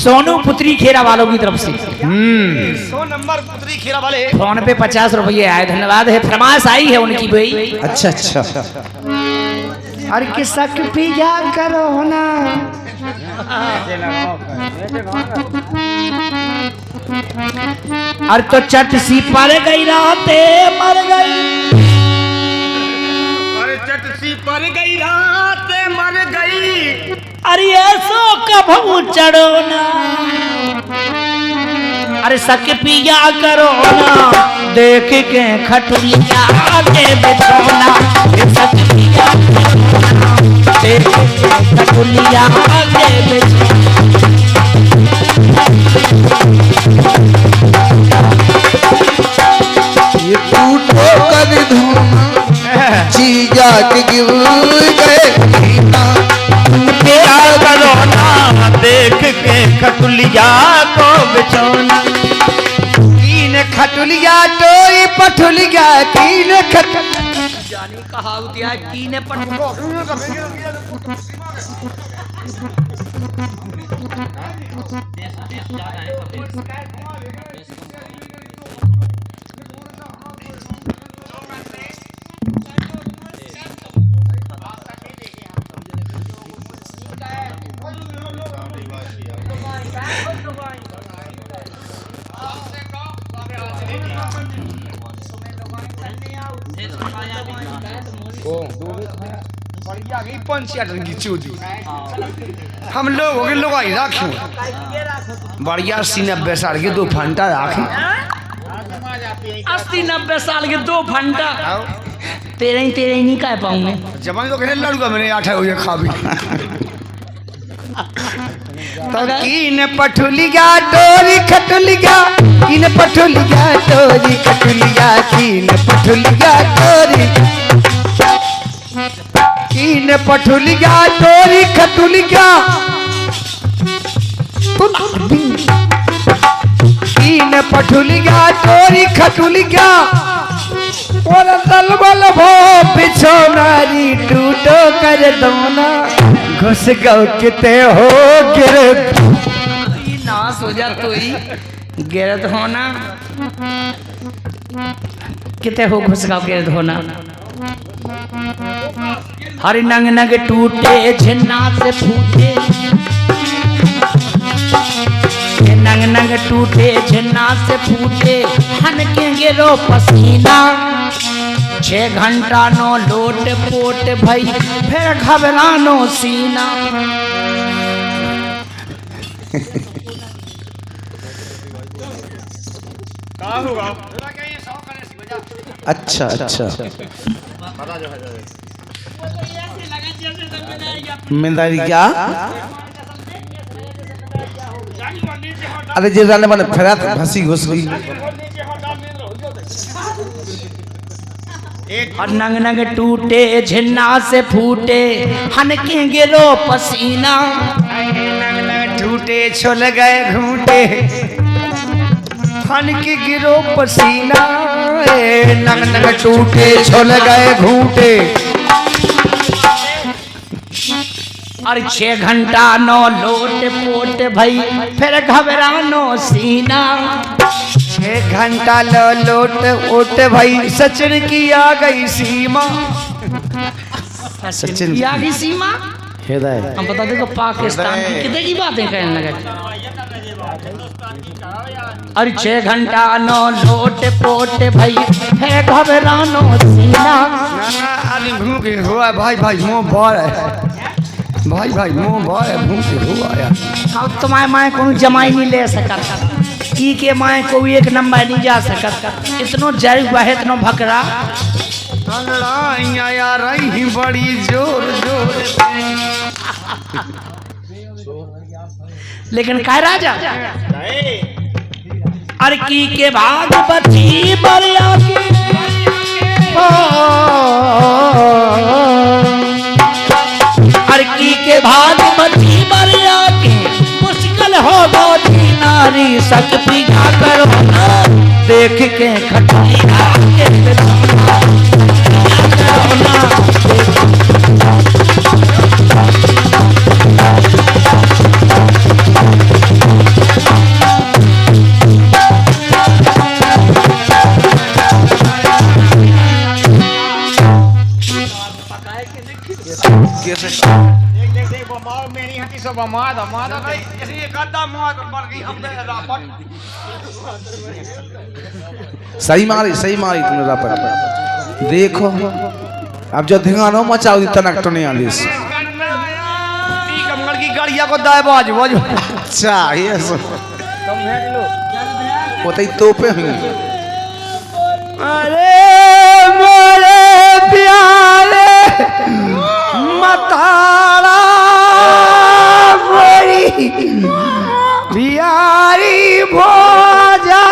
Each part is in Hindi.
सोनू पुत्री खेरा वालों की तरफ से 100 नंबर पुत्री खेरा वाले फोन पे 50 रुपये आए, धन्यवाद है। फरमाइश आई है उनकी भाई। अच्छा अच्छा और किसा पिया करो ना और तो चट सी पर गई राते मर गई, अरे चट सी पर गई रात मर गई, अरे ऐसो कभू चढ़ो ना, अरे सक पिया करो ना देख के खटुलिया के बिछोना, सक पिया करो ना देख के खटुलिया के बिछोना। ये टूटो कर धोना चीजा के गिर गए क्या करो ना देख के खटुलिया को बिछोना, कीन खटुलिया टोई पठुलिया कीन जानी कहावत है कीने पर हम लोग हो गए लोग आई राखी बढ़िया सीने बेसाड़ के 2 फंटा राखी 80-90 साल के 2 घंटा तेरे ही नहीं कह पाऊंगे। जवान लोग लड़ूंगा मैंने 8 बजे खा भी तो कीन पठुलिया टोरी खटुलिया कीन पठुलिया टोरी खटुलिया कीन पठुलिया टोरी कीन पठुलिया टोरी खटुलिया कीन पठुलिया टोरी खटुलिया और दलबल भो बिछोनारी टूटो कर दोना घुस गौ किते हो गिरे नाश हो जा तो ही गिरत होना किते हो घुस गौ गिरत होना। हरि नंग नंग टूटे झिन्ना से फूटे, नंग नंग टूटे झिन्ना से फूटे हनके गिरो पसीना, 6 घंटा नो लोट पोट भई फिर घबरानो सीना। अच्छा अच्छा मिंदारी क्या अरे जे जाने माने फेरा फंसी घुस गई और नंग नंग टूटे झिन्ना से फूटे हनके गिरो पसीना, टूटे छोल गए घूटे फन के गिरो पसीना, नंग नंग टूटे छोल गए घूटे और 6 घंटा नो लोट पोट भई फिर घबरानो सीना, 6 घंटा लोट ओट भाई सचिन की आ गई सीमा। सचिन की आ गई सीमा हृदय हम बता देखो पाकिस्तान की कितने की बातें कहने लगे। और 6 घंटा नो लोट पोट भई है घबरानो सीना। अरे भूखे हुआ भाई भाई मुँह बार है भाई भाई मुँह बार है भूखे हुआ यार। अब तुम्हारे माए को जमाई नहीं ले सकता की के माए को 1 नंबर नहीं जा सकता, इतनो जर हुआ है इतनो भकरा यार रही बड़ी जोर जोर लेकिन कह राजा अरे की के भाग बची बरिया की अरे की के भाग बची बरिया की मुश्किल हो गई नारी सक पिया करो ना देख के खटिया के ना मेरी हटी सब माद भाई ये गद्दा माद मर गई हम रापट सही मारी तुमने रापट। देखो अब जो धिंगानो मचाओ तनक तो नहीं आलिस कमल की गाड़िया को दाए बाजू अच्छा ये सब वो तो तोपे हुई। अरे मेरे प्यारे मतारा बड़ी प्यारी भोजा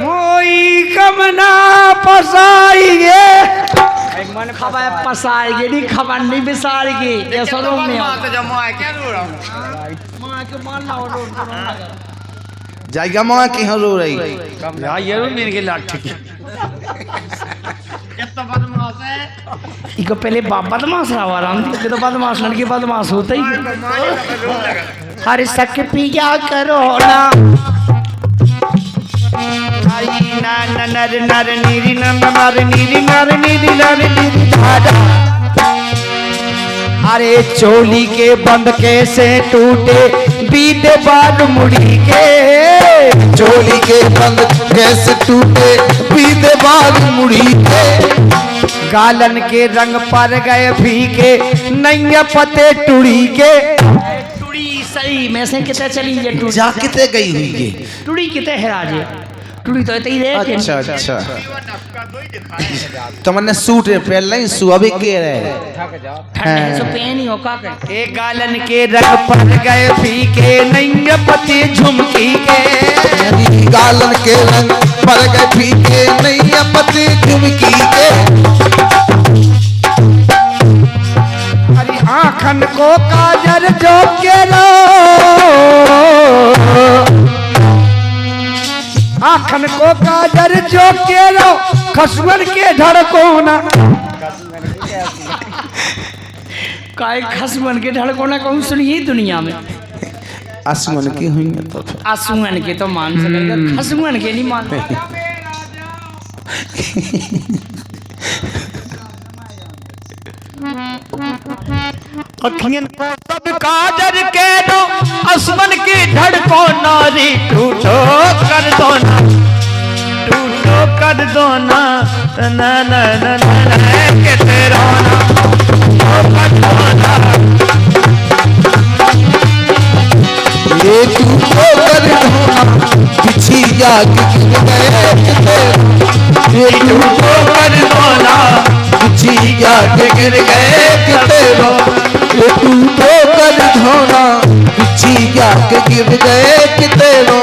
मोई कमना पसाइए मन खबा पसाएगी नहीं खबंडी बिसाएगी ये सलों में जाएगा माँ की हाँ रो रही यार ये रो मेरे के लाठी कितना बदमाश है इको पहले बदमाश रहा राम जी तो बदमाश लड़की बदमाश होता ही हर सक पिया करो ना नर नर नर नीरी नर नीरी नर नीरी नर नीरी धारा। अरे चोली के बंद कैसे टूटे बीत बार मुड़ी के चोली के बंद कैसे टूटे बीते बाल मुड़ी के गालन के रंग पर गए फीके नैया पते टुड़ी के टुड़ी सही में से कितने चली ये टुड़ी जा किते गई हुई ये टुड़ी कितने है आज टुड़ी तो इतनी रे अच्छा तो मैंने सूट पहले ही सु अभी के रहे ठंडे से पेन ही होका कर एक गालन के रंग पर गए फीके नैया पते झुमकी के गालन के रंग पर गए फीके नैया पते झुमकी के अरे आँखन को काजर जो के लो आँखन को काजर जो के लो खसवन के धड़कोना काय खसवन के धड़कोना कहूँ सुनिए दुनिया में आसमान की हुई है तो आसुअन के तो मान सकते खसवन के नहीं मानते अखियन को सब काजर के दो आसमान के धड़को नारी टूटो कर दो ना टूटो कर दो ना ना ना ना ना के तेरा ना कर दो ना ये तू तो कर धोना पिछी जा गिर गए ये तू तो कर धोना पिछी जा गिर गए किते रो ये तू तो कर धोना पिछी जा गिर गए किते रो